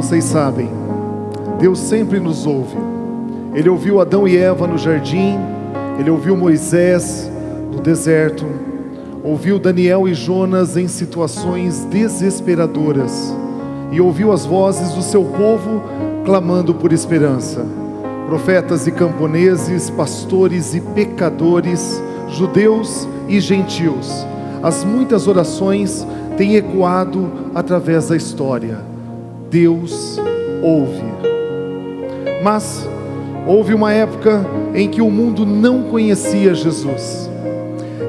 vocês sabem, Deus sempre nos ouve. Ele ouviu Adão e Eva no jardim, Ele ouviu Moisés no deserto, ouviu Daniel e Jonas em situações desesperadoras, e ouviu as vozes do seu povo clamando por esperança. Profetas e camponeses, pastores e pecadores, judeus e gentios, as muitas orações têm ecoado através da história. Deus ouve. Mas houve uma época em que o mundo não conhecia Jesus.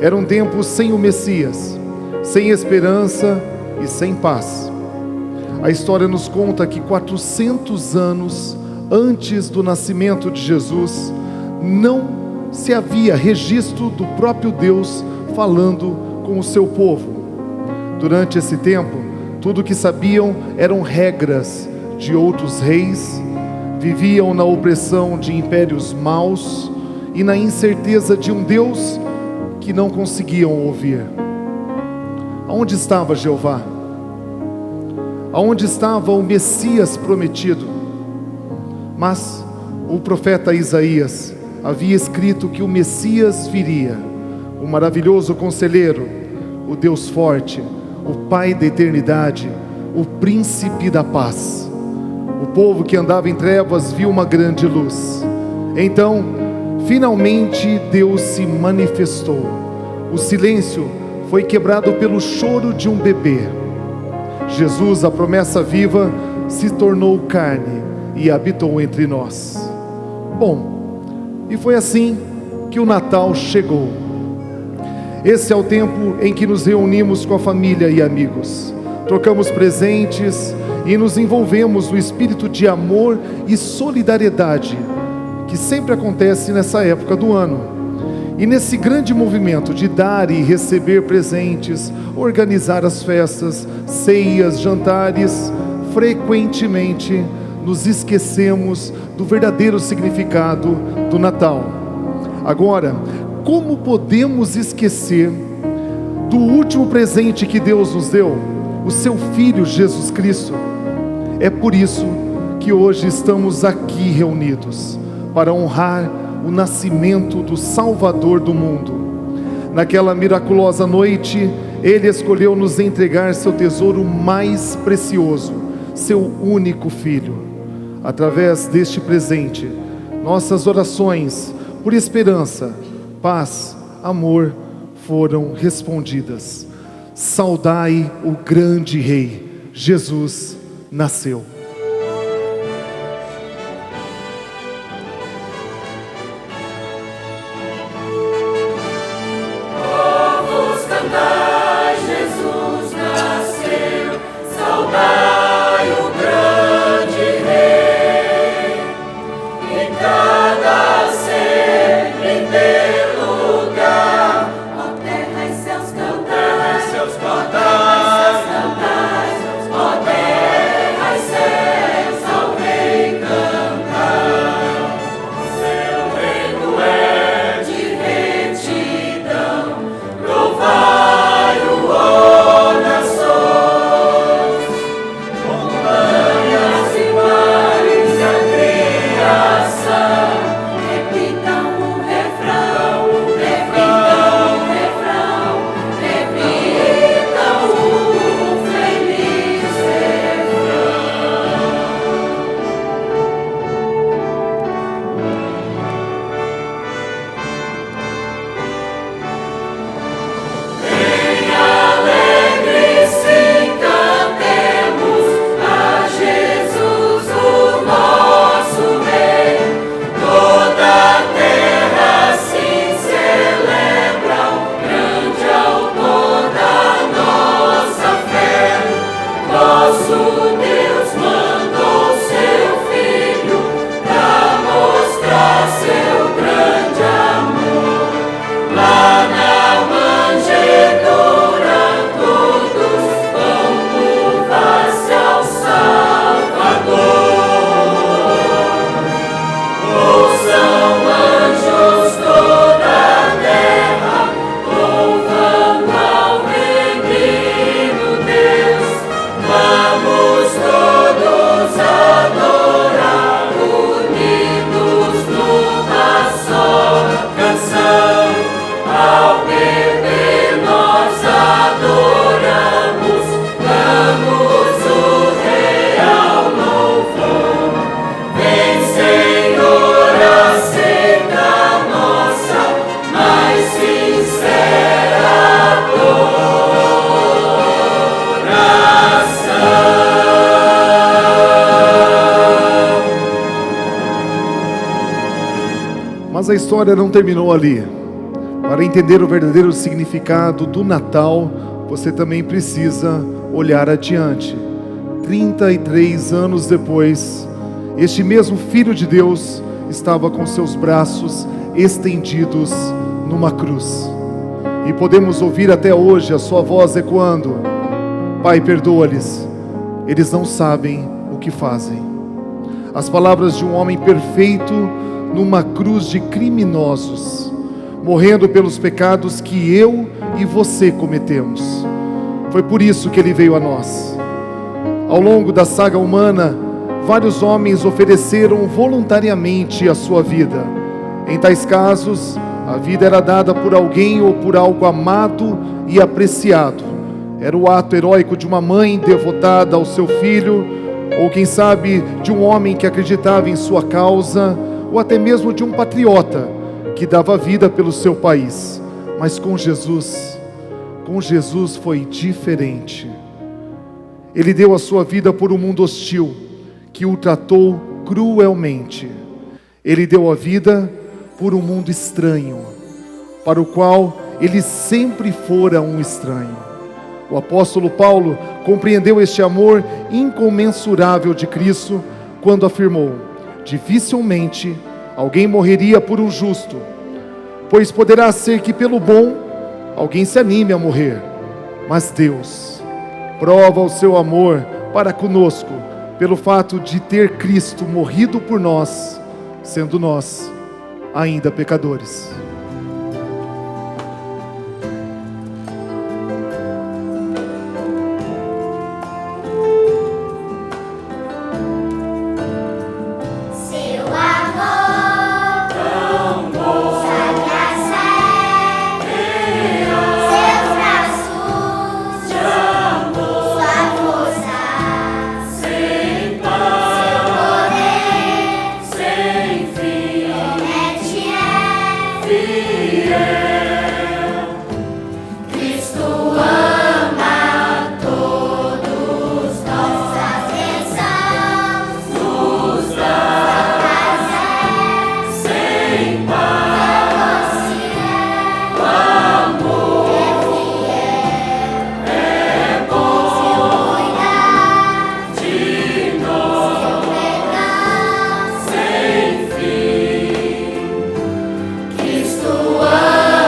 Era um tempo sem o Messias, sem esperança e sem paz. A história nos conta que 400 anos antes do nascimento de Jesus, não se havia registro do próprio Deus falando com o seu povo. Durante esse tempo, tudo o que sabiam eram regras de outros reis, viviam na opressão de impérios maus e na incerteza de um Deus que não conseguiam ouvir. Aonde estava Jeová? Aonde estava o Messias prometido? Mas o profeta Isaías havia escrito que o Messias viria, o maravilhoso conselheiro, o Deus forte, o Pai da eternidade, o príncipe da paz. O povo que andava em trevas viu uma grande luz. Então, finalmente Deus se manifestou. O silêncio foi quebrado pelo choro de um bebê. Jesus, a promessa viva, se tornou carne e habitou entre nós. Bom, e foi assim que o Natal chegou. Esse é o tempo em que nos reunimos com a família e amigos, trocamos presentes e nos envolvemos no espírito de amor e solidariedade que sempre acontece nessa época do ano. E nesse grande movimento de dar e receber presentes, organizar as festas, ceias, jantares, frequentemente nos esquecemos do verdadeiro significado do Natal. Agora, como podemos esquecer do último presente que Deus nos deu, o seu Filho Jesus Cristo? É por isso que hoje estamos aqui reunidos, para honrar o nascimento do Salvador do mundo. Naquela miraculosa noite, Ele escolheu nos entregar seu tesouro mais precioso, seu único Filho. Através deste presente, nossas orações por esperança, paz, amor foram respondidas. Saudai o grande Rei, Jesus nasceu. Montanhas e mares, a criação. Mas a história não terminou ali. Para entender o verdadeiro significado do Natal, você também precisa olhar adiante. 33 anos depois, este mesmo Filho de Deus estava com seus braços estendidos numa cruz. E podemos ouvir até hoje a sua voz ecoando: Pai, perdoa-lhes, eles não sabem o que fazem. As palavras de um homem perfeito numa cruz de criminosos, morrendo pelos pecados que eu e você cometemos. Foi por isso que ele veio a nós. Ao longo da saga humana, vários homens ofereceram voluntariamente a sua vida. Em tais casos, a vida era dada por alguém ou por algo amado e apreciado. Era o ato heróico de uma mãe devotada ao seu filho, ou quem sabe de um homem que acreditava em sua causa, ou até mesmo de um patriota que dava vida pelo seu país. Mas com Jesus foi diferente. Ele deu a sua vida por um mundo hostil, que o tratou cruelmente. Ele deu a vida por um mundo estranho, para o qual ele sempre fora um estranho. O apóstolo Paulo compreendeu este amor incomensurável de Cristo quando afirmou: dificilmente alguém morreria por um justo, pois poderá ser que pelo bom alguém se anime a morrer, mas Deus prova o seu amor para conosco pelo fato de ter Cristo morrido por nós, sendo nós ainda pecadores. Cristo ama.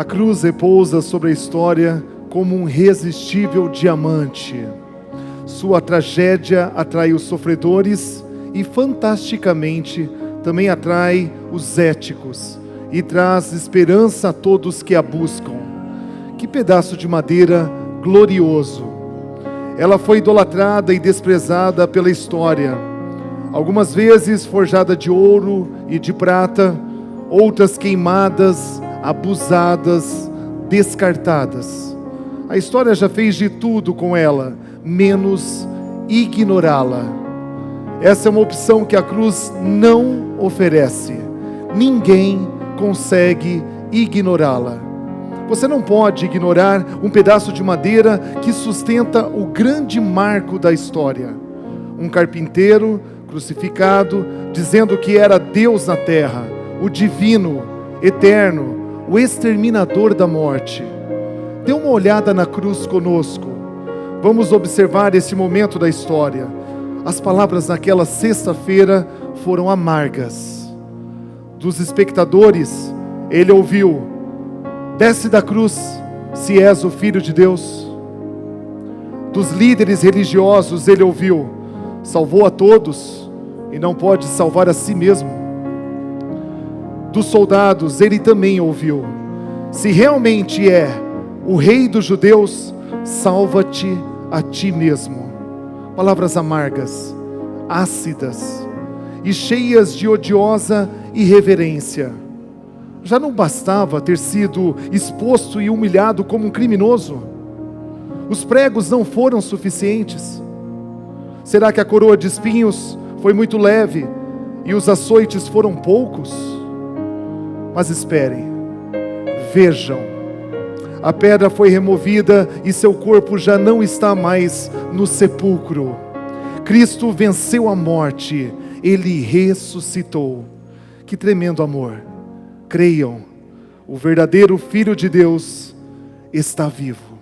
cruz repousa sobre a história como um irresistível diamante. Sua tragédia atrai os sofredores e, fantasticamente, também atrai os éticos e traz esperança a todos que a buscam. Que pedaço de madeira glorioso! Ela foi idolatrada e desprezada pela história, algumas vezes forjada de ouro e de prata, outras queimadas, abusadas, descartadas. A história já fez de tudo com ela, menos ignorá-la. Essa é uma opção que a cruz não oferece. Ninguém consegue ignorá-la. Você não pode ignorar um pedaço de madeira que sustenta o grande marco da história. Um carpinteiro crucificado, dizendo que era Deus na terra, o divino, eterno, o exterminador da morte. Dê uma olhada na cruz conosco. Vamos observar esse momento da história. As palavras naquela sexta-feira foram amargas. Dos espectadores, ele ouviu: desce da cruz, se és o Filho de Deus. Dos líderes religiosos, ele ouviu: salvou a todos e não pode salvar a si mesmo. Dos soldados, ele também ouviu: se realmente é o Rei dos judeus, salva-te a ti mesmo. Palavras amargas, ácidas e cheias de odiosa irreverência. Já não bastava ter sido exposto e humilhado como um criminoso? Os pregos não foram suficientes? Será que a coroa de espinhos foi muito leve e os açoites foram poucos? Mas esperem, vejam, a pedra foi removida e seu corpo já não está mais no sepulcro. Cristo venceu a morte, ele ressuscitou. Que tremendo amor! Creiam, o verdadeiro Filho de Deus está vivo.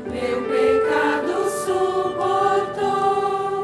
Meu pecado suportou.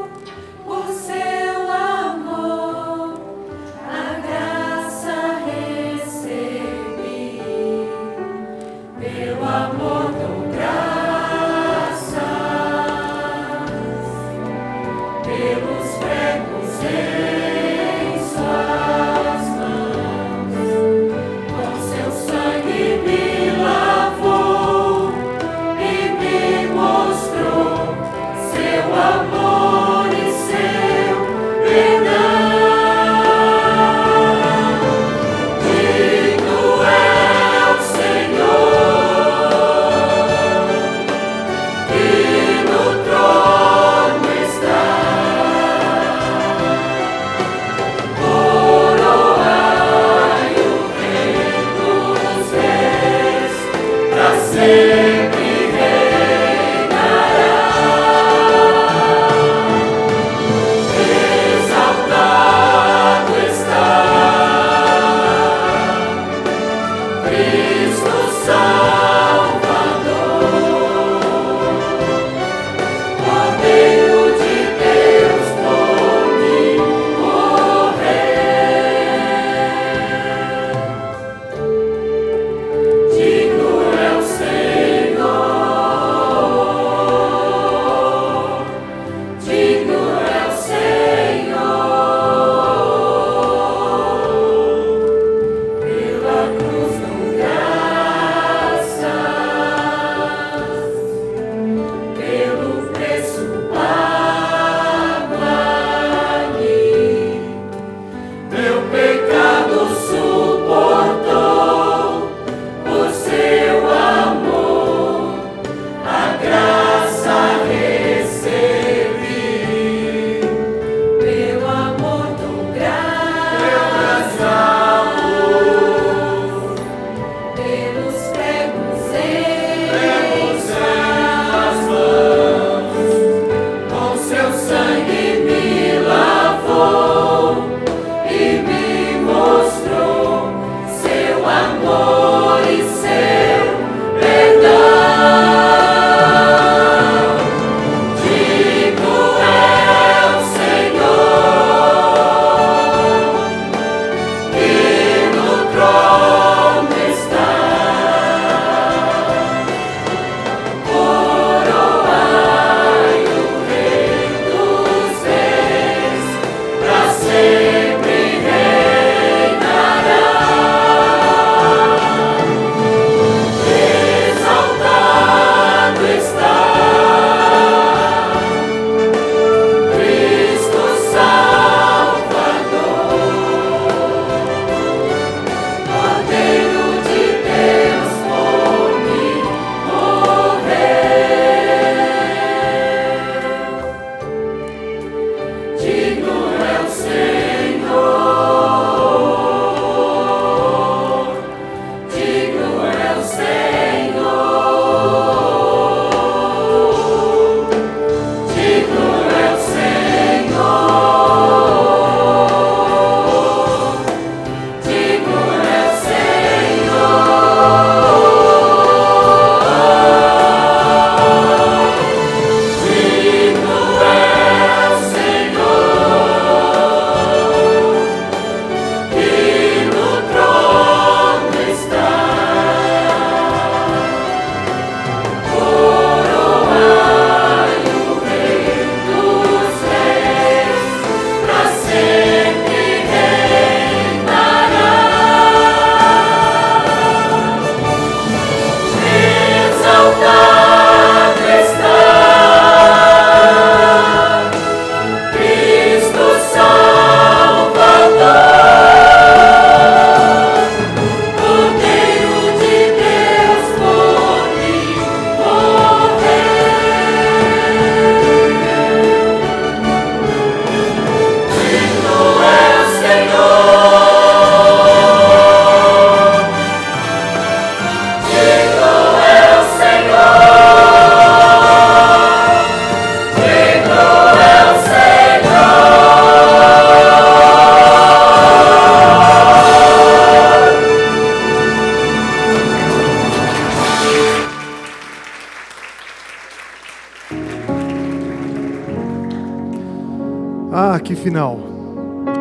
Ah, que final!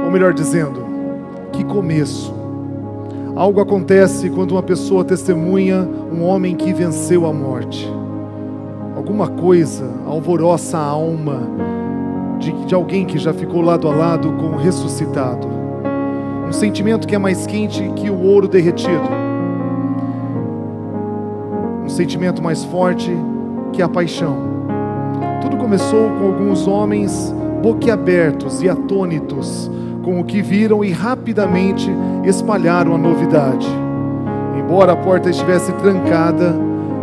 Ou melhor dizendo, que começo! Algo acontece quando uma pessoa testemunha um homem que venceu a morte. Alguma coisa alvoroça a alma de alguém que já ficou lado a lado com o ressuscitado. Um sentimento que é mais quente que o ouro derretido. Um sentimento mais forte que a paixão. Tudo começou com alguns homens boquiabertos e atônitos com o que viram e rapidamente espalharam a novidade. Embora a porta estivesse trancada,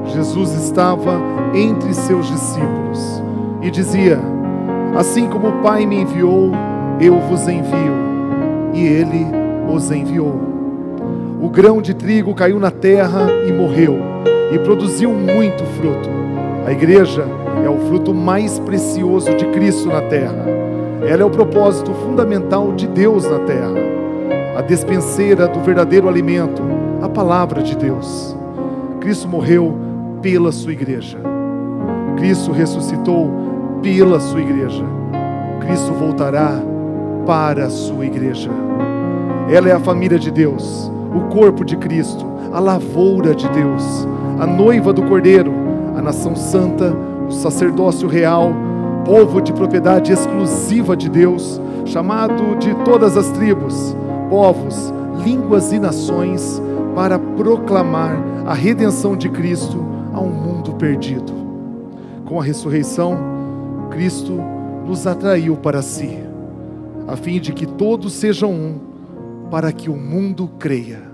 Jesus estava entre seus discípulos e dizia: assim como o Pai me enviou, eu vos envio. E ele os enviou. O grão de trigo caiu na terra e morreu, e produziu muito fruto. A igreja é o fruto mais precioso de Cristo na terra. Ela é o propósito fundamental de Deus na terra, a despenseira do verdadeiro alimento, a palavra de Deus. Cristo morreu pela sua igreja. Cristo ressuscitou pela sua igreja. Cristo voltará para a sua igreja. Ela é a família de Deus, o corpo de Cristo, a lavoura de Deus, a noiva do Cordeiro, a nação santa, o sacerdócio real, povo de propriedade exclusiva de Deus, chamado de todas as tribos, povos, línguas e nações, para proclamar a redenção de Cristo a um mundo perdido. Com a ressurreição, Cristo nos atraiu para si, a fim de que todos sejam um, para que o mundo creia.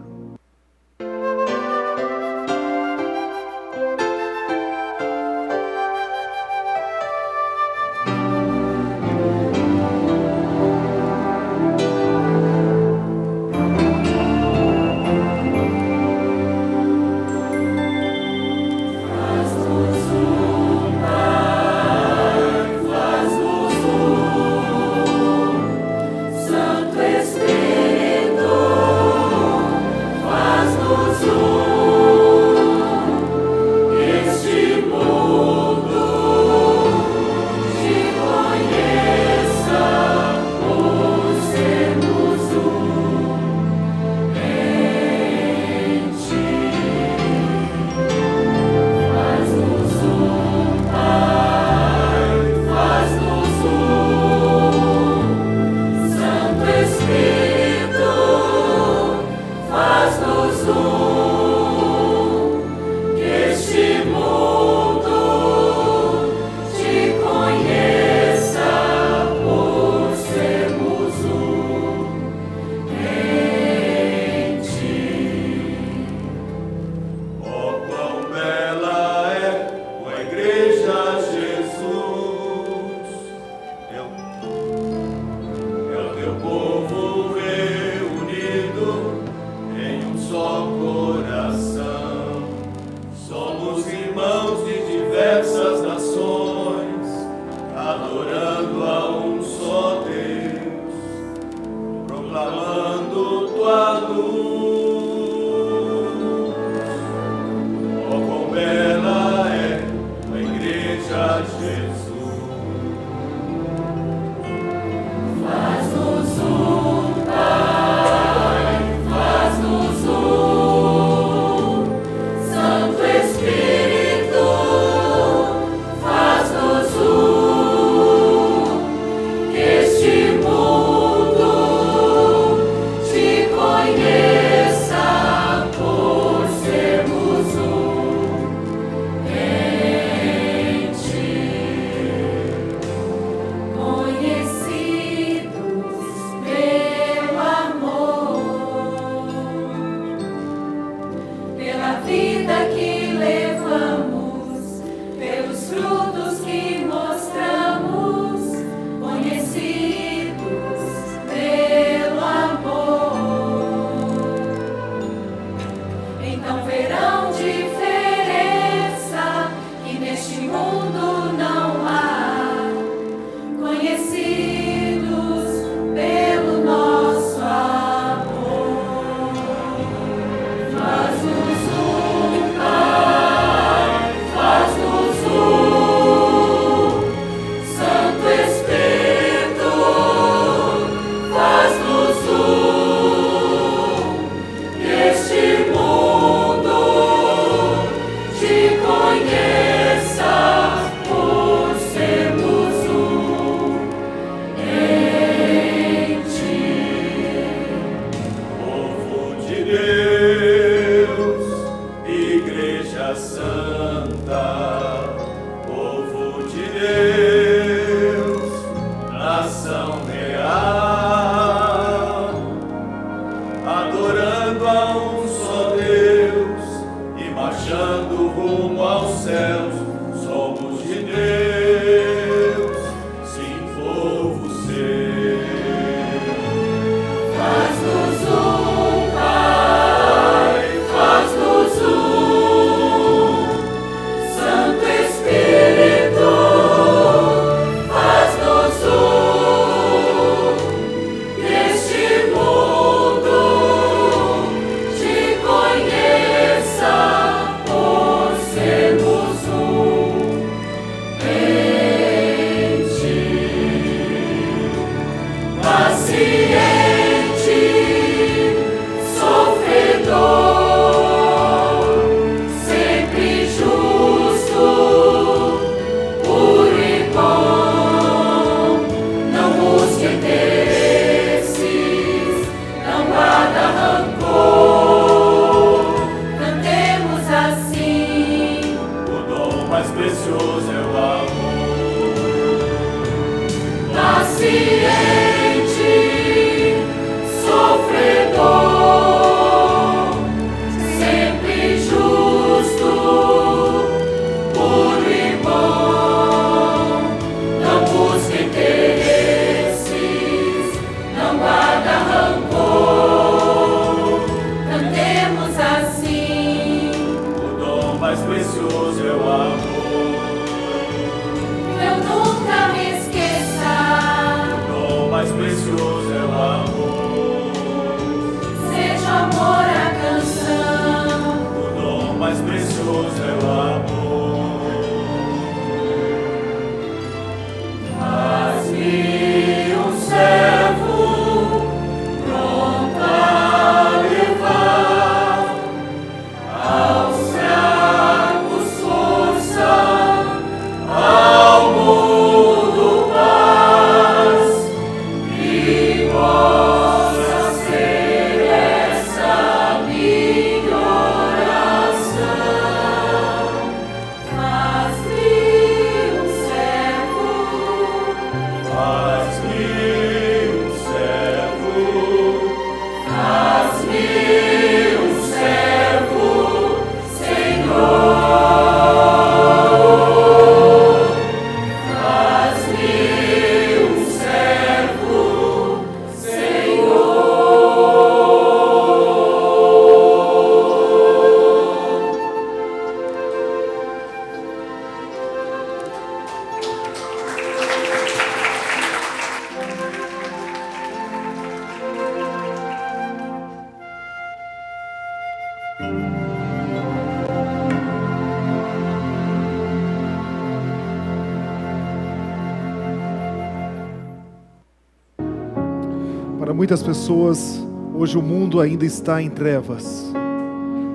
Para muitas pessoas, hoje o mundo ainda está em trevas.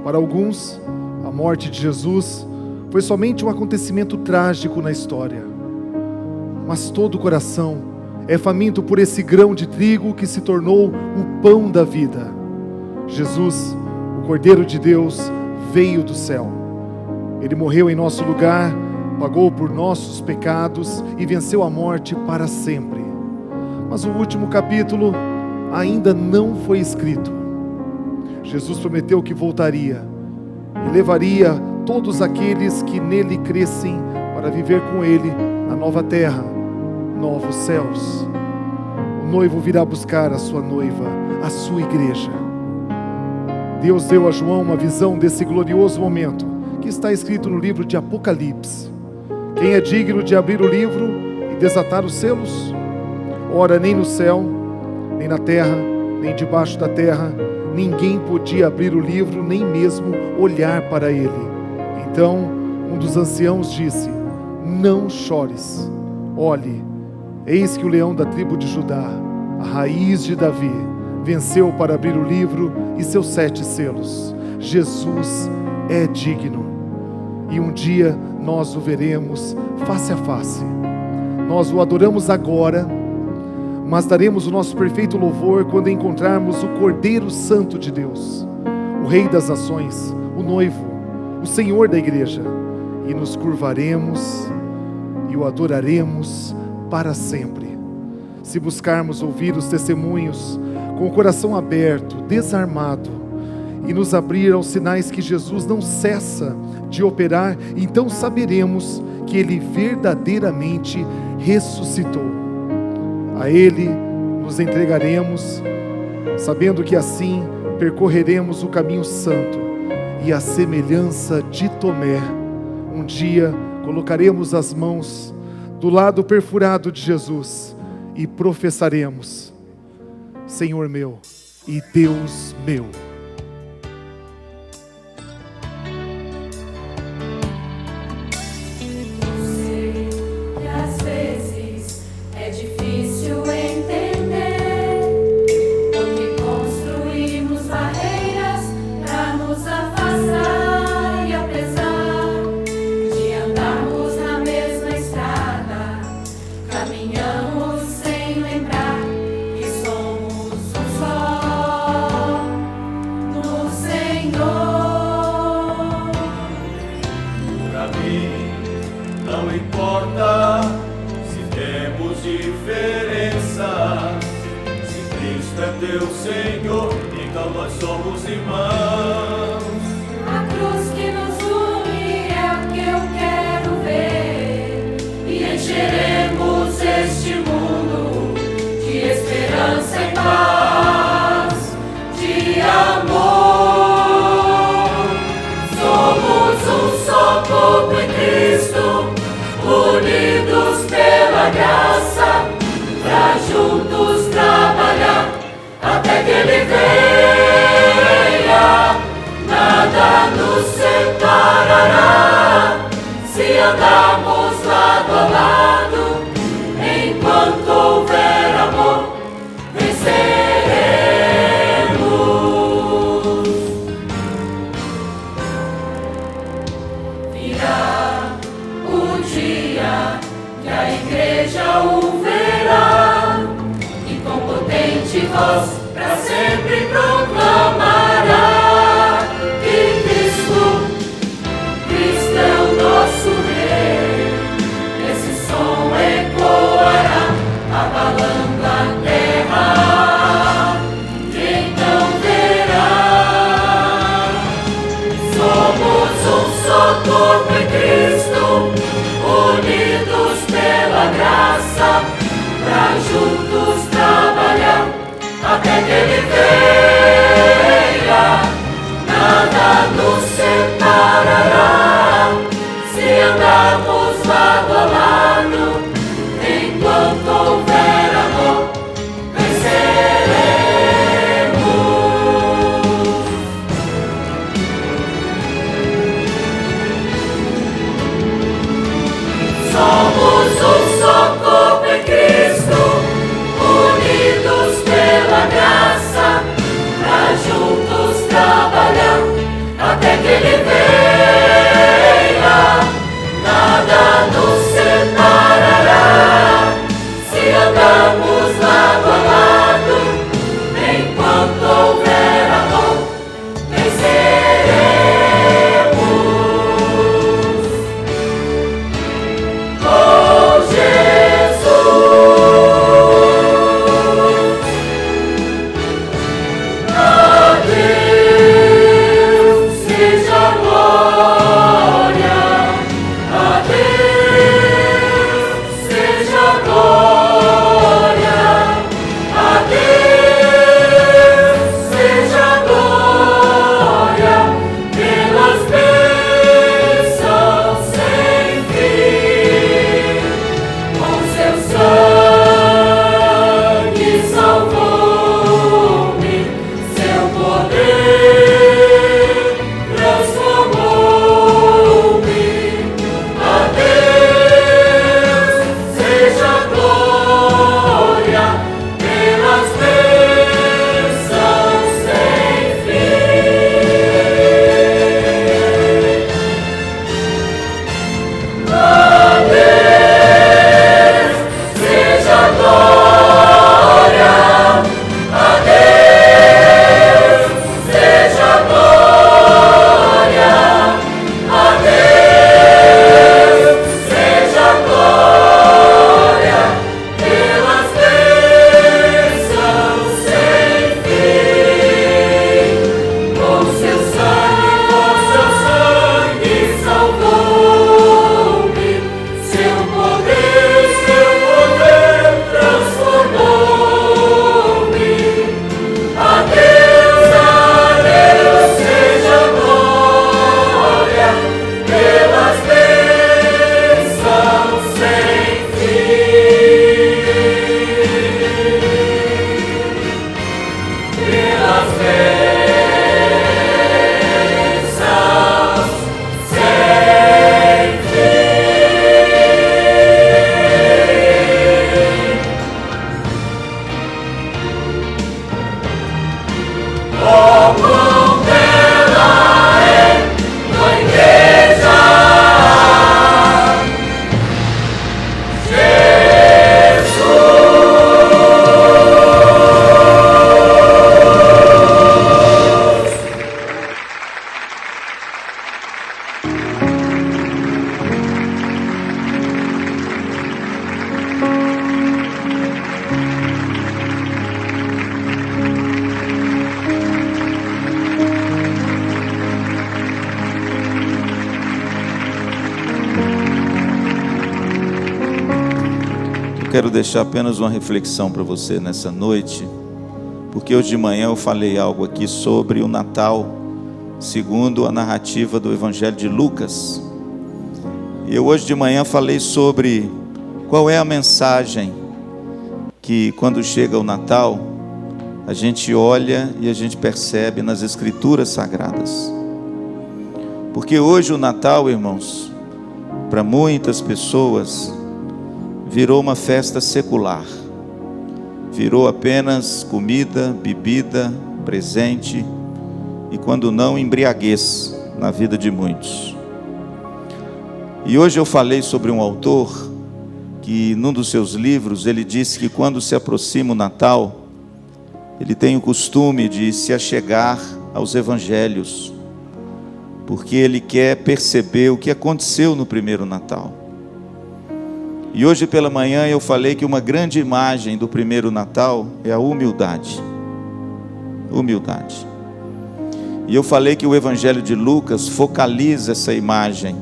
Para alguns, a morte de Jesus foi somente um acontecimento trágico na história. Mas todo o coração é faminto por esse grão de trigo que se tornou o pão da vida. Jesus, o Cordeiro de Deus, veio do céu. Ele morreu em nosso lugar, pagou por nossos pecados e venceu a morte para sempre. Mas o último capítulo ainda não foi escrito. Jesus prometeu que voltaria e levaria todos aqueles que nele crescem para viver com ele na nova terra, novos céus. O noivo virá buscar a sua noiva, a sua igreja. Deus deu a João uma visão desse glorioso momento, que está escrito no livro de Apocalipse. Quem é digno de abrir o livro e desatar os selos? Ora, nem no céu, nem na terra, nem debaixo da terra, ninguém podia abrir o livro, nem mesmo olhar para ele. Então, um dos anciãos disse: não chores, olhe, eis que o leão da tribo de Judá, a raiz de Davi, venceu para abrir o livro e seus 7 selos. Jesus é digno, e um dia nós o veremos face a face. Nós o adoramos agora, mas daremos o nosso perfeito louvor quando encontrarmos o Cordeiro Santo de Deus, o Rei das Nações, o noivo, o Senhor da igreja, e nos curvaremos e o adoraremos para sempre. Se buscarmos ouvir os testemunhos com o coração aberto, desarmado, e nos abrir aos sinais que Jesus não cessa de operar, então saberemos que Ele verdadeiramente ressuscitou. A Ele nos entregaremos, sabendo que assim percorreremos o caminho santo, e à semelhança de Tomé, um dia colocaremos as mãos do lado perfurado de Jesus e professaremos: Senhor meu e Deus meu. Juntos trabalhar até que Ele venha. quero deixar apenas uma reflexão para você nessa noite, porque hoje de manhã eu falei algo aqui sobre o Natal, segundo a narrativa do Evangelho de Lucas. E eu hoje de manhã falei sobre qual é a mensagem que quando chega o Natal, a gente olha e a gente percebe nas Escrituras Sagradas. Porque hoje o Natal, irmãos, para muitas pessoas, virou uma festa secular. Virou apenas comida, bebida, presente e, quando não, embriaguez na vida de muitos. E hoje eu falei sobre um autor que, num dos seus livros, ele disse que quando se aproxima o Natal, ele tem o costume de se achegar aos evangelhos, porque ele quer perceber o que aconteceu no primeiro Natal. E hoje pela manhã eu falei que uma grande imagem do primeiro Natal é a humildade. Humildade. E eu falei que o Evangelho de Lucas focaliza essa imagem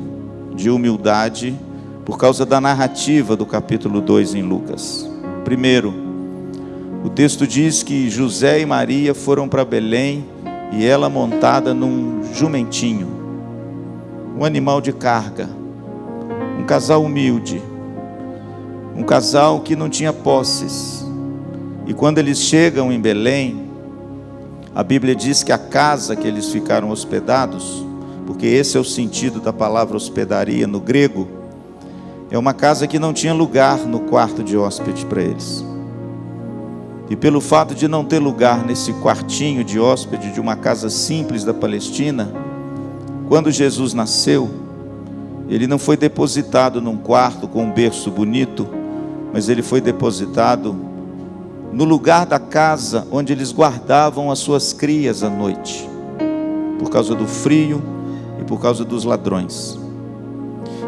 de humildade por causa da narrativa do capítulo 2 em Lucas. Primeiro, o texto diz que José e Maria foram para Belém e ela montada num jumentinho, um animal de carga, um casal humilde, um casal que não tinha posses. E quando eles chegam em Belém, a Bíblia diz que a casa que eles ficaram hospedados, porque esse é o sentido da palavra hospedaria no grego, é uma casa que não tinha lugar no quarto de hóspede para eles. E pelo fato de não ter lugar nesse quartinho de hóspede de uma casa simples da Palestina, quando Jesus nasceu, ele não foi depositado num quarto com um berço bonito, mas ele foi depositado no lugar da casa onde eles guardavam as suas crias à noite, por causa do frio e por causa dos ladrões.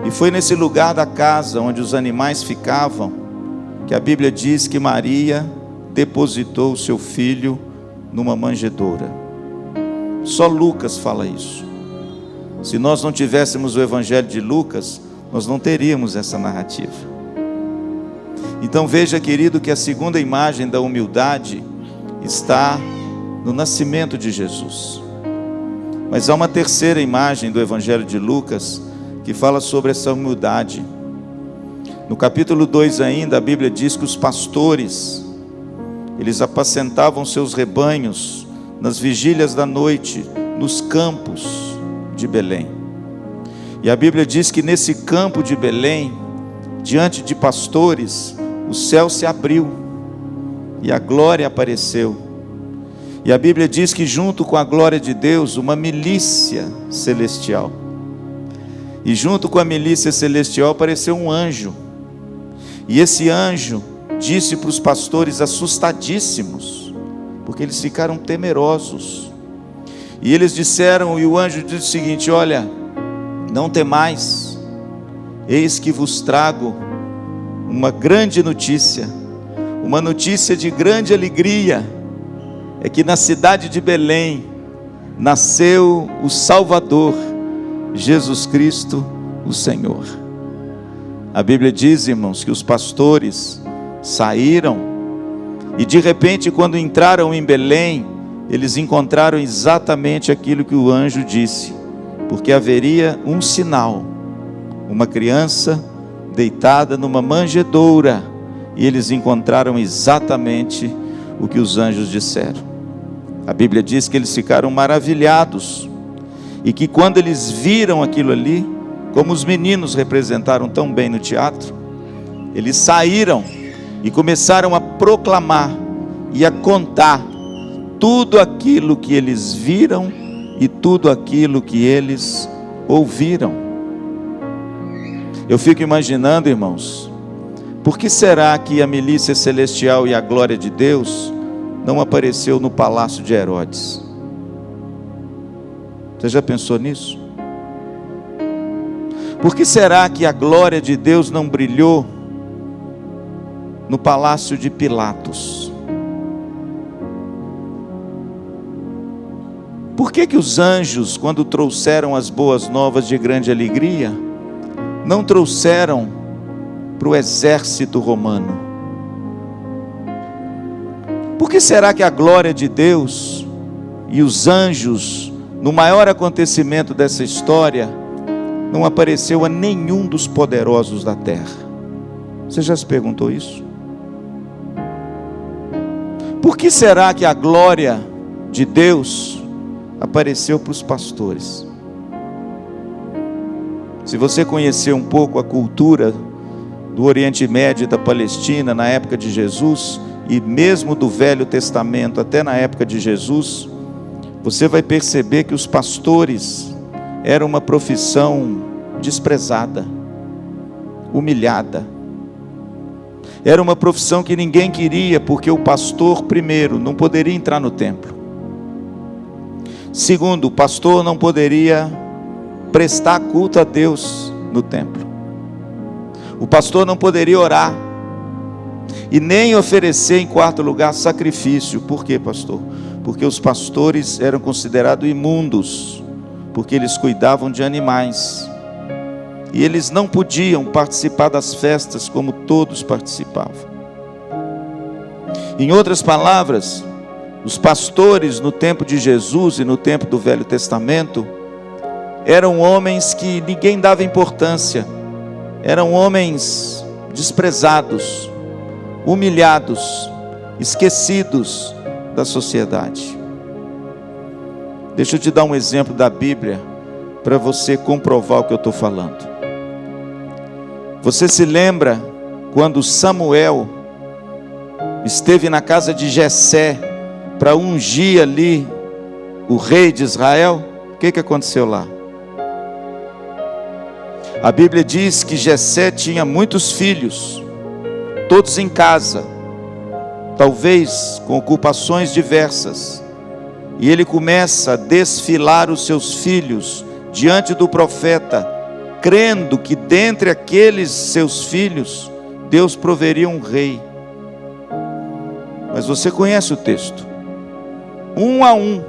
E foi nesse lugar da casa onde os animais ficavam, que a Bíblia diz que Maria depositou o seu filho numa manjedoura. Só Lucas fala isso. Se nós não tivéssemos o Evangelho de Lucas, nós não teríamos essa narrativa. Então veja, querido, que a segunda imagem da humildade está no nascimento de Jesus. Mas há uma terceira imagem do Evangelho de Lucas que fala sobre essa humildade. No capítulo 2 ainda, a Bíblia diz que os pastores, eles apacentavam seus rebanhos nas vigílias da noite, nos campos de Belém. E a Bíblia diz que nesse campo de Belém, diante de pastores, o céu se abriu e a glória apareceu. E a Bíblia diz que junto com a glória de Deus, uma milícia celestial. E junto com a milícia celestial apareceu um anjo. E esse anjo disse para os pastores assustadíssimos, porque eles ficaram temerosos. E eles disseram, e o anjo disse o seguinte: olha, não temais, eis que vos trago uma grande notícia, uma notícia de grande alegria, é que na cidade de Belém nasceu o Salvador, Jesus Cristo, o Senhor. A Bíblia diz, irmãos, que os pastores saíram e de repente, quando entraram em Belém, eles encontraram exatamente aquilo que o anjo disse, porque haveria um sinal, uma criança deitada numa manjedoura, e eles encontraram exatamente o que os anjos disseram. A Bíblia diz que eles ficaram maravilhados, e que quando eles viram aquilo ali, como os meninos representaram tão bem no teatro, eles saíram e começaram a proclamar e a contar tudo aquilo que eles viram e tudo aquilo que eles ouviram. Eu fico imaginando, irmãos, por que será que a milícia celestial e a glória de Deus não apareceu no palácio de Herodes? Você já pensou nisso? Por que será que a glória de Deus não brilhou no palácio de Pilatos? Por que os anjos, quando trouxeram as boas novas de grande alegria, não trouxeram para o exército romano? Por que será que a glória de Deus e os anjos, no maior acontecimento dessa história, não apareceu a nenhum dos poderosos da terra? Você já se perguntou isso? Por que será que a glória de Deus apareceu para os pastores? Se você conhecer um pouco a cultura do Oriente Médio e da Palestina na época de Jesus, e mesmo do Velho Testamento até na época de Jesus, você vai perceber que os pastores eram uma profissão desprezada, humilhada. Era uma profissão que ninguém queria, porque o pastor, primeiro, não poderia entrar no templo. Segundo, o pastor não poderia prestar culto a Deus no templo. O pastor não poderia orar. E nem oferecer, em quarto lugar, sacrifício. Por quê, pastor? Porque os pastores eram considerados imundos, porque eles cuidavam de animais. E eles não podiam participar das festas como todos participavam. Em outras palavras, os pastores no tempo de Jesus e no tempo do Velho Testamento eram homens que ninguém dava importância. Eram homens desprezados, humilhados, esquecidos da sociedade. Deixa eu te dar um exemplo da Bíblia para você comprovar o que eu estou falando. Você se lembra quando Samuel esteve na casa de Jessé para ungir ali o rei de Israel? O que aconteceu lá? A Bíblia diz que Jessé tinha muitos filhos, todos em casa, talvez com ocupações diversas, e ele começa a desfilar os seus filhos diante do profeta, crendo que dentre aqueles seus filhos, Deus proveria um rei. Mas você conhece o texto, um a um,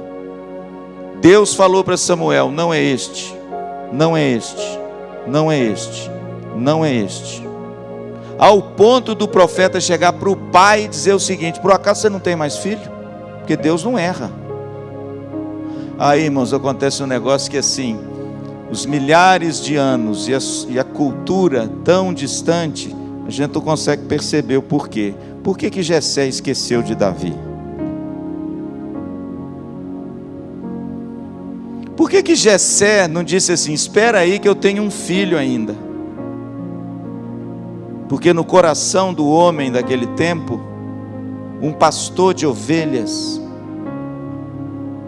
Deus falou para Samuel: não é este, não é este, não é este, não é este. Ao ponto do profeta chegar para o pai e dizer o seguinte: por acaso você não tem mais filho? Porque Deus não erra. Aí, irmãos, acontece um negócio que assim, os milhares de anos e a cultura tão distante, a gente não consegue perceber o porquê. Por que Jessé esqueceu de Davi? Por que Jessé não disse assim: espera aí que eu tenho um filho ainda? Porque no coração do homem daquele tempo, um pastor de ovelhas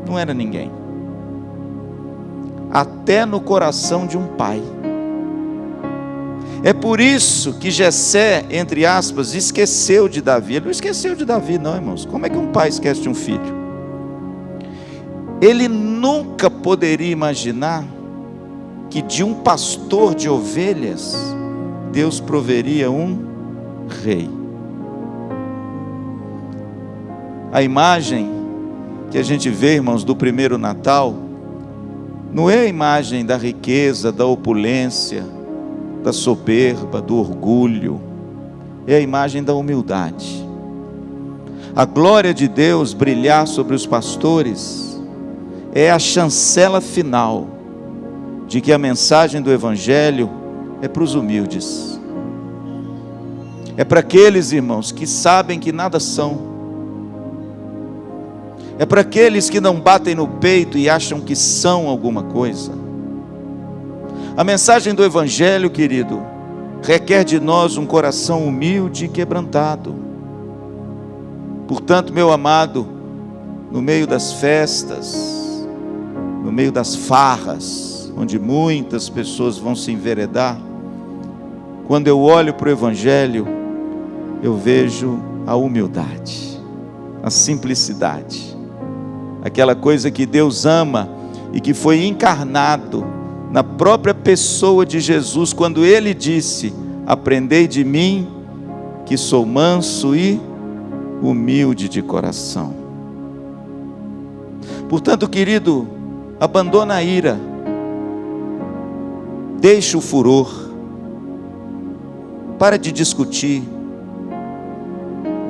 não era ninguém. Até no coração de um pai. É por isso que Jessé, entre aspas, esqueceu de Davi. Ele não esqueceu de Davi não, irmãos. Como é que um pai esquece de um filho? Ele nunca poderia imaginar que de um pastor de ovelhas, Deus proveria um rei. A imagem que a gente vê, irmãos, do primeiro Natal, não é a imagem da riqueza, da opulência, da soberba, do orgulho. É a imagem da humildade. A glória de Deus brilhar sobre os pastores é a chancela final de que a mensagem do Evangelho é para os humildes. É para aqueles, irmãos, que sabem que nada são. É para aqueles que não batem no peito e acham que são alguma coisa. A mensagem do Evangelho, querido, requer de nós um coração humilde e quebrantado. Portanto, meu amado, no meio das festas, no meio das farras, onde muitas pessoas vão se enveredar, quando eu olho para o Evangelho, eu vejo a humildade, a simplicidade, aquela coisa que Deus ama e que foi encarnado na própria pessoa de Jesus, quando Ele disse: aprendei de mim, que sou manso e humilde de coração. Portanto, querido, abandona a ira, deixa o furor, para de discutir,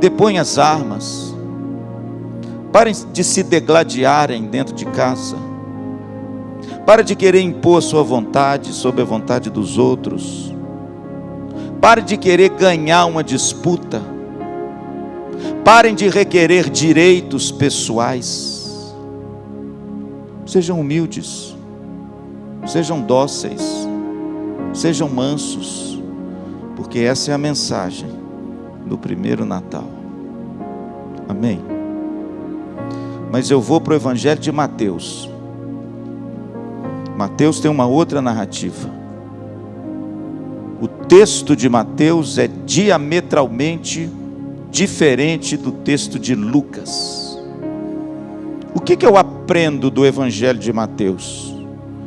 depõe as armas, Parem de se degladiarem dentro de casa. Para de querer impor sua vontade sobre a vontade dos outros. Pare de querer ganhar uma disputa. Parem de requerer direitos pessoais. Sejam humildes. Sejam dóceis. Sejam mansos. Porque essa é a mensagem do primeiro Natal. Amém? Mas eu vou para o Evangelho de Mateus. Mateus tem uma outra narrativa. O texto de Mateus é diametralmente diferente do texto de Lucas. O que eu aprendo do Evangelho de Mateus?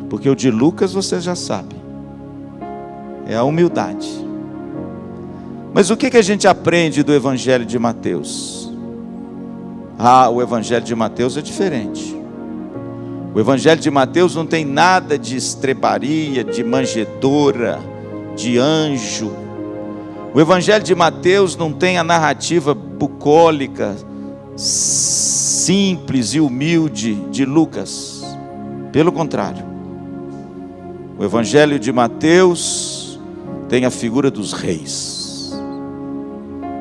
Porque o de Lucas você já sabe. É a humildade. Mas o que a gente aprende do Evangelho de Mateus? O Evangelho de Mateus é diferente. O Evangelho de Mateus não tem nada de estrebaria, de manjedoura, de anjo. O Evangelho de Mateus não tem a narrativa bucólica, simples e humilde de Lucas. Pelo contrário, o Evangelho de Mateus tem a figura dos reis,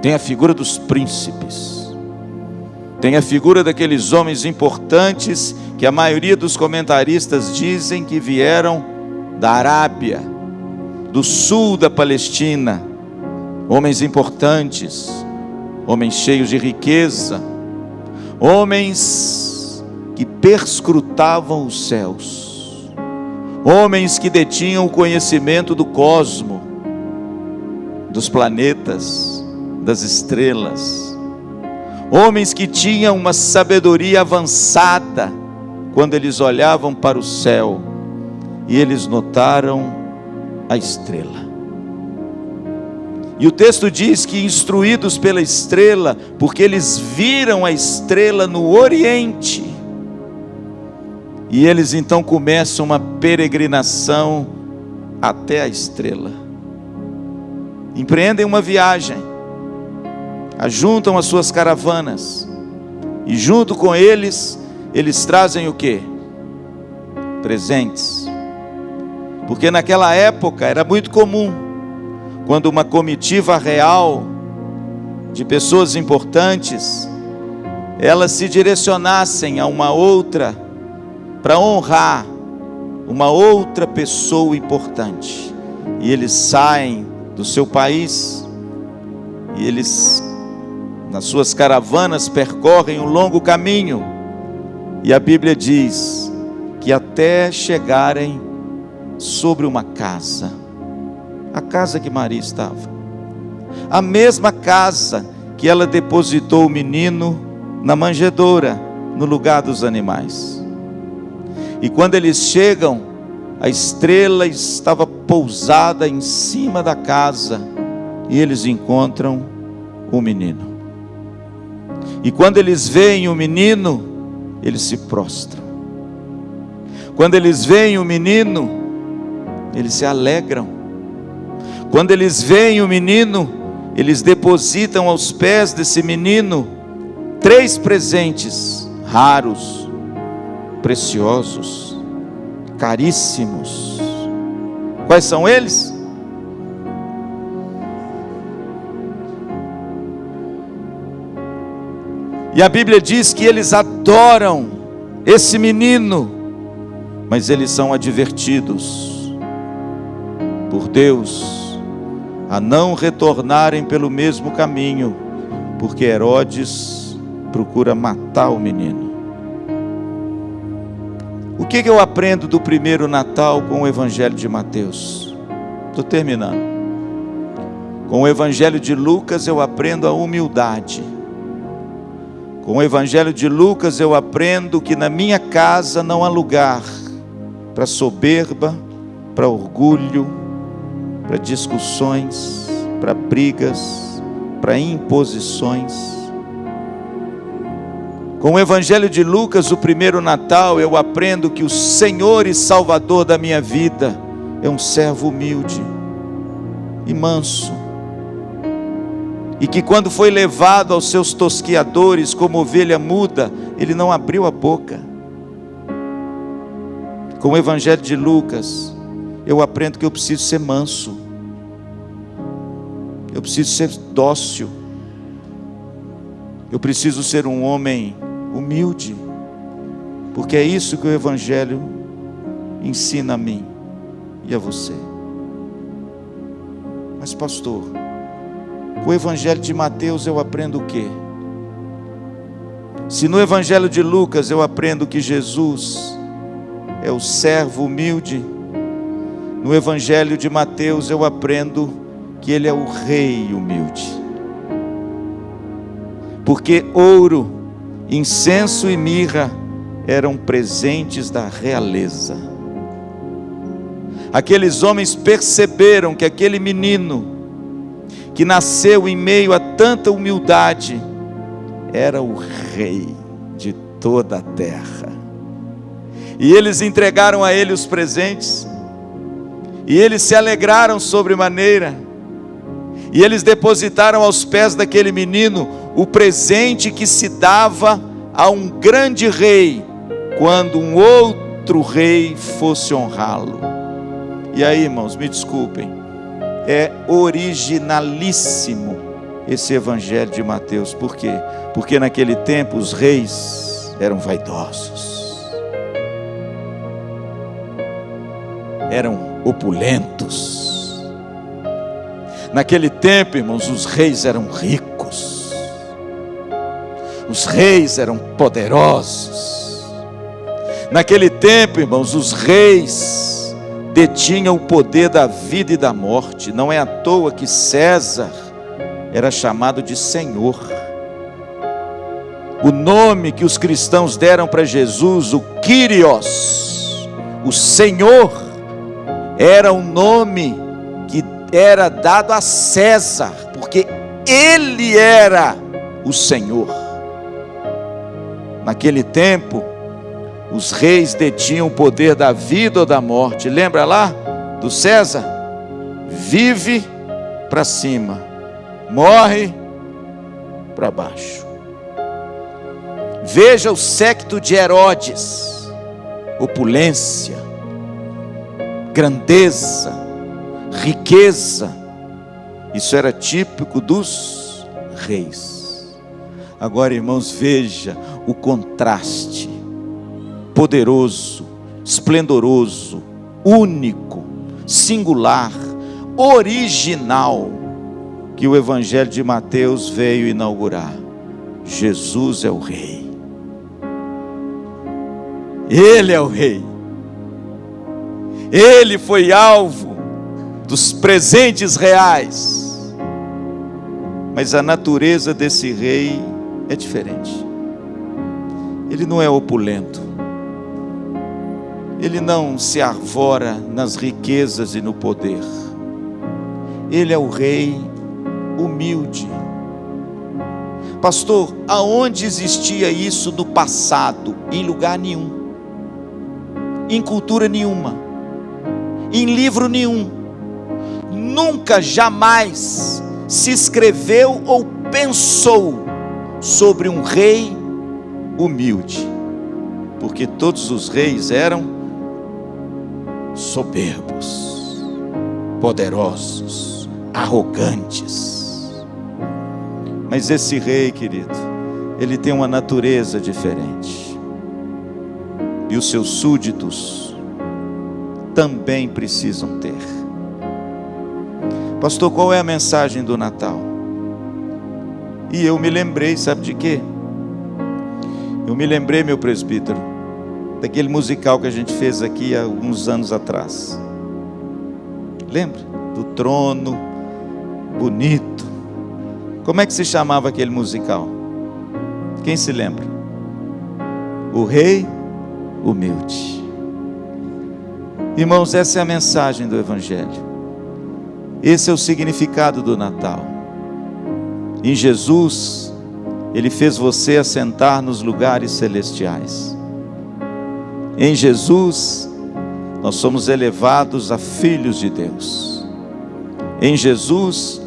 tem a figura dos príncipes, tem a figura daqueles homens importantes que a maioria dos comentaristas dizem que vieram da Arábia, do sul da Palestina, homens importantes, homens cheios de riqueza, homens que perscrutavam os céus, homens que detinham o conhecimento do cosmo, dos planetas, das estrelas, homens que tinham uma sabedoria avançada quando eles olhavam para o céu e eles notaram a estrela. E o texto diz que instruídos pela estrela, porque eles viram a estrela no oriente, e eles então começam uma peregrinação até a estrela, empreendem uma viagem, ajuntam as suas caravanas, e junto com eles trazem o quê? Presentes. Porque naquela época era muito comum, quando uma comitiva real de pessoas importantes, elas se direcionassem a uma outra, para honrar uma outra pessoa importante, e eles saem do seu país, e eles, nas suas caravanas, percorrem um longo caminho, e a Bíblia diz que até chegarem sobre uma casa, a casa que Maria estava, a mesma casa que ela depositou o menino na manjedoura, no lugar dos animais. E quando eles chegam, a estrela estava pousada em cima da casa, e eles encontram o menino. E quando eles veem o menino, eles se prostram. Quando eles veem o menino, eles se alegram. Quando eles veem o menino, eles depositam aos pés desse menino 3 presentes raros, preciosos, caríssimos. Quais são eles? E a Bíblia diz que eles adoram esse menino, mas eles são advertidos por Deus a não retornarem pelo mesmo caminho, porque Herodes procura matar o menino. O que eu aprendo do primeiro Natal com o Evangelho de Mateus? Estou terminando. Com o Evangelho de Lucas eu aprendo a humildade. Com o Evangelho de Lucas eu aprendo que na minha casa não há lugar para soberba, para orgulho, para discussões, para brigas, para imposições. Com o Evangelho de Lucas, o primeiro Natal, eu aprendo que o Senhor e Salvador da minha vida é um servo humilde e manso, e que quando foi levado aos seus tosquiadores como ovelha muda, ele não abriu a boca. Com o Evangelho de Lucas, eu aprendo que eu preciso ser manso, eu preciso ser dócil, eu preciso ser um homem humilde, porque é isso que o Evangelho ensina a mim e a você. Mas pastor, com o Evangelho de Mateus eu aprendo o quê? Se no Evangelho de Lucas eu aprendo que Jesus é o servo humilde, no Evangelho de Mateus eu aprendo que Ele é o rei humilde. Porque ouro, incenso e mirra eram presentes da realeza. Aqueles homens perceberam que aquele menino, que nasceu em meio a tanta humildade, era o rei de toda a terra. E eles entregaram a ele os presentes, e eles se alegraram sobremaneira, e eles depositaram aos pés daquele menino o presente que se dava a um grande rei, quando um outro rei fosse honrá-lo. E aí, irmãos, me desculpem, é originalíssimo esse Evangelho de Mateus. Por quê? Porque naquele tempo os reis eram vaidosos, eram opulentos. Naquele tempo, irmãos, os reis eram ricos, os reis eram poderosos. Naquele tempo, irmãos, os reis detinham o poder da vida e da morte. Não é à toa que César era chamado de Senhor. O nome que os cristãos deram para Jesus, o Kyrios, o Senhor, era um nome que era dado a César, porque ele era o Senhor. Naquele tempo, os reis detinham o poder da vida ou da morte. Lembra lá do César? Vive para cima, morre para baixo. Veja o séquito de Herodes: opulência, grandeza, riqueza. Isso era típico dos reis. Agora, irmãos, veja o contraste poderoso, esplendoroso, único, singular, original, que o Evangelho de Mateus veio inaugurar. Jesus é o rei. Ele é o rei. Ele foi alvo dos presentes reais. Mas a natureza desse rei é diferente. Ele não é opulento. Ele não se arvora nas riquezas e no poder. Ele é o rei humilde. Pastor, aonde existia isso no passado? Em lugar nenhum, em cultura nenhuma, em livro nenhum. Nunca, jamais se escreveu ou pensou sobre um rei humilde, porque todos os reis eram soberbos, poderosos, arrogantes. Mas esse rei, querido, ele tem uma natureza diferente, e os seus súditos também precisam ter. Pastor, qual é a mensagem do Natal? E eu me lembrei, sabe de quê? Eu me lembrei, meu presbítero, daquele musical que a gente fez aqui há alguns anos atrás. Lembra? Do trono bonito. Como é que se chamava aquele musical? Quem se lembra? O Rei Humilde. Irmãos, essa é a mensagem do Evangelho. Esse é o significado do Natal. Em Jesus, Ele fez você assentar nos lugares celestiais. Em Jesus, nós somos elevados a filhos de Deus. Em Jesus,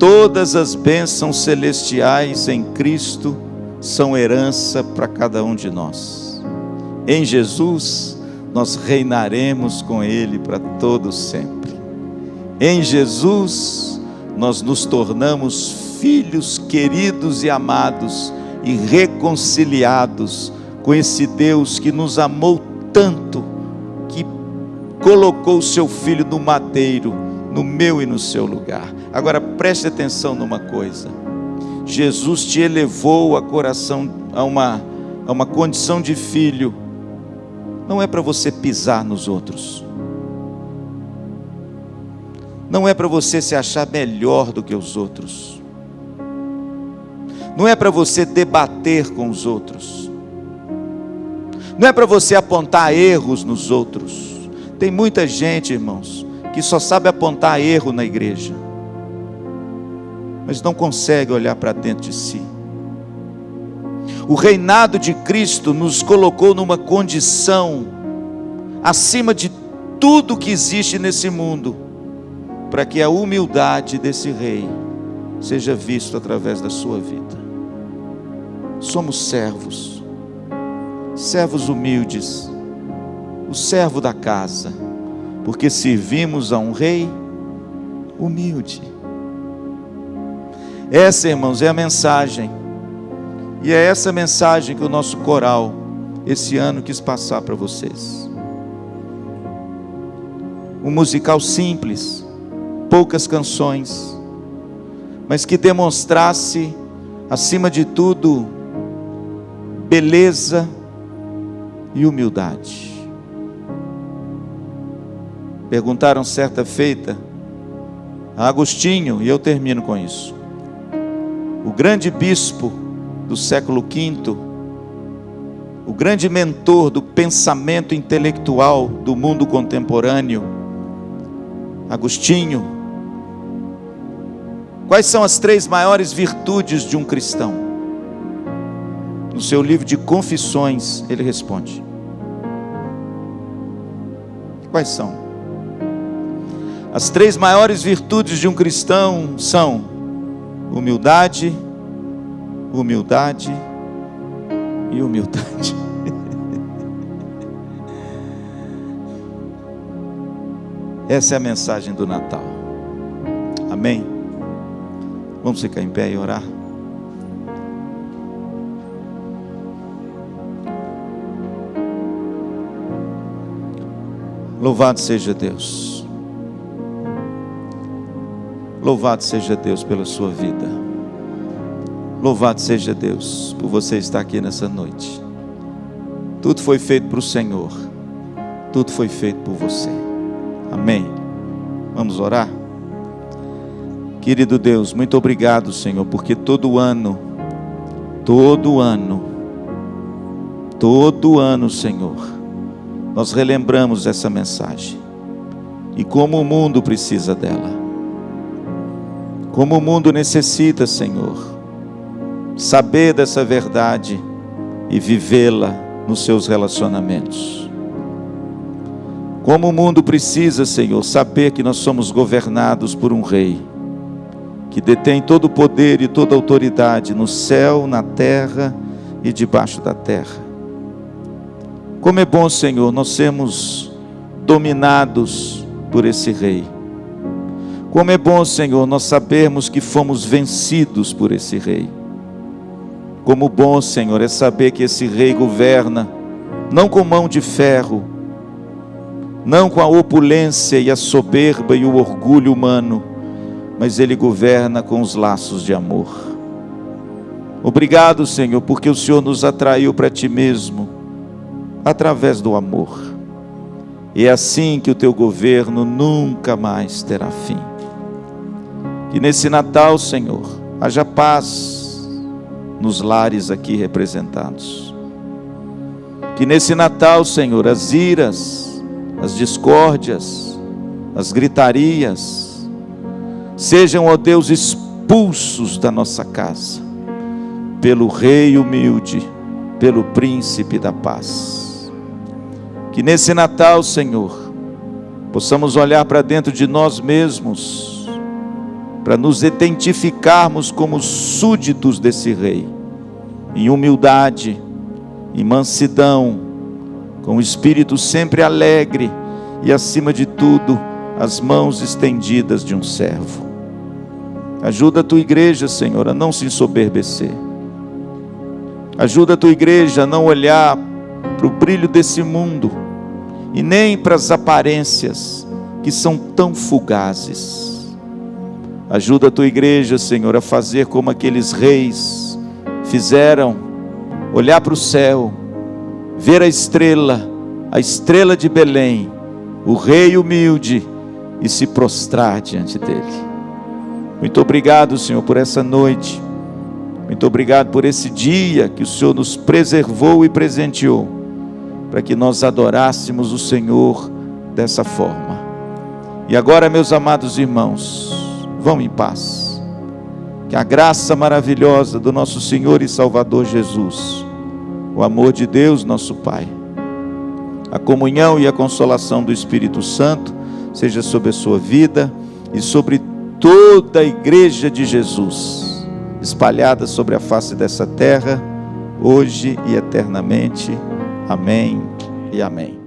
todas as bênçãos celestiais em Cristo são herança para cada um de nós. Em Jesus, nós reinaremos com Ele para todo sempre. Em Jesus, nós nos tornamos filhos queridos e amados e reconciliados com esse Deus que nos amou tanto, que colocou o seu Filho no madeiro, no meu e no seu lugar. Agora preste atenção numa coisa: Jesus te elevou a uma condição de filho, não é para você pisar nos outros, não é para você se achar melhor do que os outros, não é para você debater com os outros, não é para você apontar erros nos outros. Tem muita gente, irmãos, que só sabe apontar erro na igreja, mas não consegue olhar para dentro de si. O reinado de Cristo nos colocou numa condição acima de tudo que existe nesse mundo, para que a humildade desse rei seja vista através da sua vida. Somos servos humildes, o servo da casa, porque servimos a um rei humilde. Essa, irmãos, é a mensagem, e é essa mensagem que o nosso coral esse ano quis passar para vocês. Um musical simples, poucas canções, mas que demonstrasse, acima de tudo, beleza e humildade. Perguntaram certa feita a Agostinho, e eu termino com isso, o grande bispo do século V, o grande mentor do pensamento intelectual do mundo contemporâneo, Agostinho: quais são as 3 maiores virtudes de um cristão? No seu livro de Confissões, ele responde: quais são? As 3 maiores virtudes de um cristão são humildade, humildade e humildade. Essa é a mensagem do Natal. Amém? Vamos ficar em pé e orar. Louvado seja Deus. Louvado seja Deus pela sua vida. Louvado seja Deus por você estar aqui nessa noite. Tudo foi feito para o Senhor. Tudo foi feito por você. Amém. Vamos orar? Querido Deus, muito obrigado, Senhor, porque todo ano, Senhor, nós relembramos essa mensagem, e como o mundo precisa dela, como o mundo necessita, Senhor, saber dessa verdade e vivê-la nos seus relacionamentos. Como o mundo precisa, Senhor, saber que nós somos governados por um rei, que detém todo o poder e toda a autoridade no céu, na terra e debaixo da terra. Como é bom, Senhor, nós sermos dominados por esse rei. Como é bom, Senhor, nós sabermos que fomos vencidos por esse rei. Como bom, Senhor, é saber que esse rei governa não com mão de ferro, não com a opulência e a soberba e o orgulho humano, mas ele governa com os laços de amor. Obrigado, Senhor, porque o Senhor nos atraiu para Ti mesmo, através do amor. E é assim que o Teu governo nunca mais terá fim. Que nesse Natal, Senhor, haja paz nos lares aqui representados. Que nesse Natal, Senhor, as iras, as discórdias, as gritarias, sejam, ó Deus, expulsos da nossa casa, pelo Rei humilde, pelo Príncipe da paz. Que nesse Natal, Senhor, possamos olhar para dentro de nós mesmos para nos identificarmos como súditos desse rei, em humildade, em mansidão, com o espírito sempre alegre e, acima de tudo, as mãos estendidas de um servo. Ajuda a tua igreja, Senhor, a não se ensoberbecer. Ajuda a tua igreja a não olhar para o brilho desse mundo e nem para as aparências que são tão fugazes. Ajuda a tua igreja, Senhor, a fazer como aqueles reis fizeram: olhar para o céu, ver a estrela de Belém, o rei humilde, e se prostrar diante dele. Muito obrigado, Senhor, por essa noite. Muito obrigado por esse dia que o Senhor nos preservou e presenteou, para que nós adorássemos o Senhor dessa forma. E agora, meus amados irmãos, vão em paz. Que a graça maravilhosa do nosso Senhor e Salvador Jesus, o amor de Deus, nosso Pai, a comunhão e a consolação do Espírito Santo seja sobre a sua vida e sobre toda a igreja de Jesus, espalhada sobre a face dessa terra, hoje e eternamente. Amém e amém.